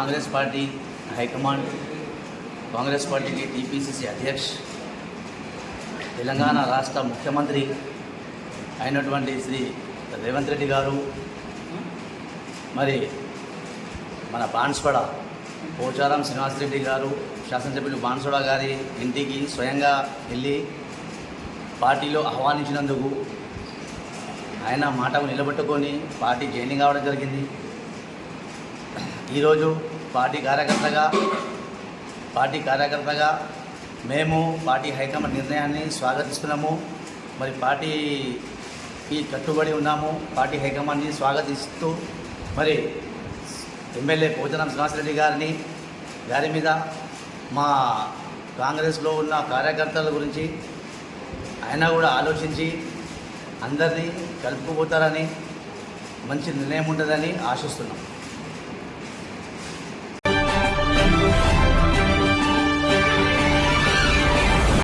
Congress party high command, Congress పార్టీకి TPCC అధ్యక్ష, తెలంగాణ రాష్ట్ర ముఖ్యమంత్రి అయినటువంటి శ్రీ రేవంత్ రెడ్డి గారు, మరి మన బాన్స్వాడ పోచారం శ్రీనివాసరెడ్డి గారు, శాసనసభ్యులు బాన్స్వాడ గారి ఇంటికి స్వయంగా వెళ్ళి పార్టీలో ఆహ్వానించినందుకు ఆయన మాటకు నిలబెట్టుకొని పార్టీ జాయినింగ్ కావడం జరిగింది. ఈరోజు పార్టీ కార్యకర్తగా మేము పార్టీ హైకమాండ్ నిర్ణయాన్ని స్వాగతిస్తున్నాము. మరి పార్టీకి కట్టుబడి ఉన్నాము. పార్టీ హైకమాండ్ని స్వాగతిస్తూ మరి ఎమ్మెల్యే పోచారం శ్రీనివాసరెడ్డి గారి మీద మా కాంగ్రెస్లో ఉన్న కార్యకర్తల గురించి ఆయన కూడా ఆలోచించి అందరినీ కలుపుకుపోతారని, మంచి నిర్ణయం ఉంటుందని ఆశిస్తున్నాం.